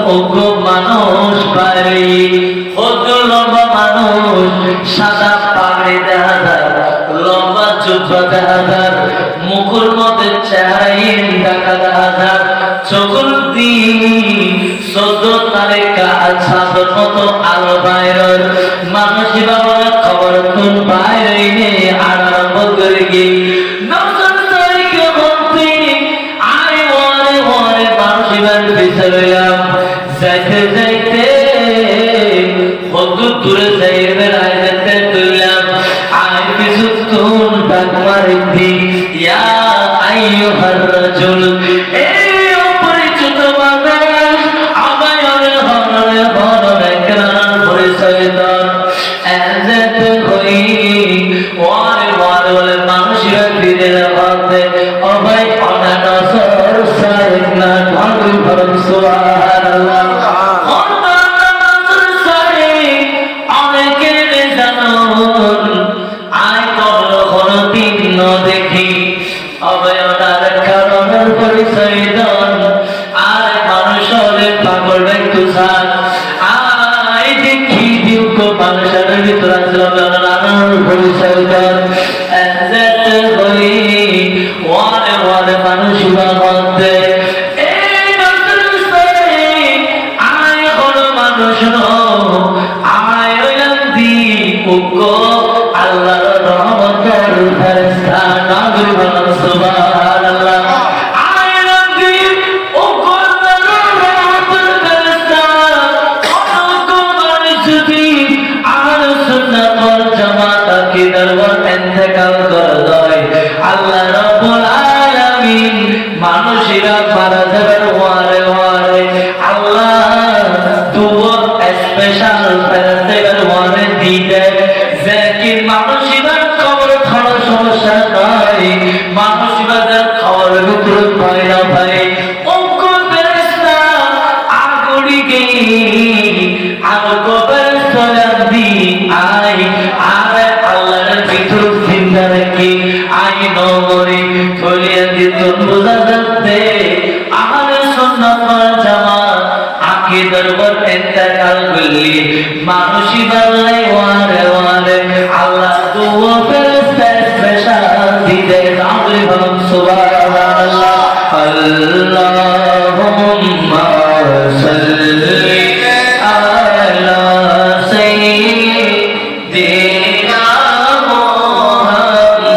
ওগো মানুষ পারে ওগো লম্বা মানুষ সাদা পাগড়ি দেহাদার লম্বা জুব্বা দেহাদার মুখের মধ্যে চেহারাইন ঢাকা দেহাদার চকুর দিন 14 তারিখা ছাদর মতো আলো বাইরের মানুষ বাবা খবর তুন বাইরে আরম্ভ করে গিয়ে যাইতে যাইতে কত দূরে যাইবে রাইতে তুইলাম আমি কিছুক্ষণ ডাক মারিতি ইয়া আইয়ুহার রাজুল এই অপরিচিত মানুষ আমায় হনরে কেনার পরিচয় দাও এজেতে হই ওয়ারে ওয়ারে বলে মানুষেরা ফিরে ভাবতে ও ভাই অনানসর সাইদ না ঢালু ভরম সুবহানাল্লাহ দেখি অবয়নার কারণের পরিচয় দন আর মানুষের পাগল একটু সান আই দেখি দিউক মানুষের ভিতর আসলাম পরিচয় দন এজেতে হই ওয়ারে ওয়ারে মানুষ মধ্যে এই আই হলো মানুষ আই হইলাম দি উগো আল্লাহর রহমতের ফেরেশতা নাযিল হলো সুবহানাল্লাহ আই নবী উগো আল্লাহর রহমতের ফেরেশতা ওগো মানুষটি আহলে সুন্নাত ওয়াল জামাত কি দরবার ইন্তেকাল করে দেয় আল্লাহ রাব্বুল আলামিন মানুষেরা মারা যাবে ওয়ারে ওয়ারে আল্লাহ দুয়া স্পেশাল ফেরেশতার ওয়ারে দিতে যে মানুষের খবর খাওয়ার সমস্যা নাই মানুষের খবর ভিতরে পাই না ভাই ওগো ফেরেশতা আগুড়ি গই আগো ফেরেশতা দি আই আরে আল্লাহর ভিতর চিন্তা রাখি আই নমরি থলিয়া দিত বুঝা যাচ্ছে আহলে সুন্নাত ওয়াল জামাত আকীদার উপর ইন্তেকাল করলি মানুষই বাল্লাই ওয়ারে ওয়ারে আল্লাহ দুয়া ফেরেশতা স্পেশাল দিতে নাযিল হলো সুবহানাল্লাহ আল্লাহুম্মা সাল্লি আলা সাইয়্যিদিনা মুহাম্মাদিন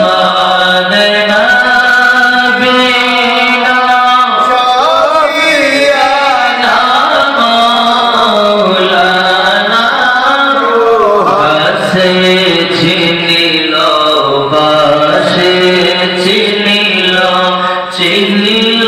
নাবিয়িনা শাফি'ানা মাওলানা বাসে চিনিল চিনিল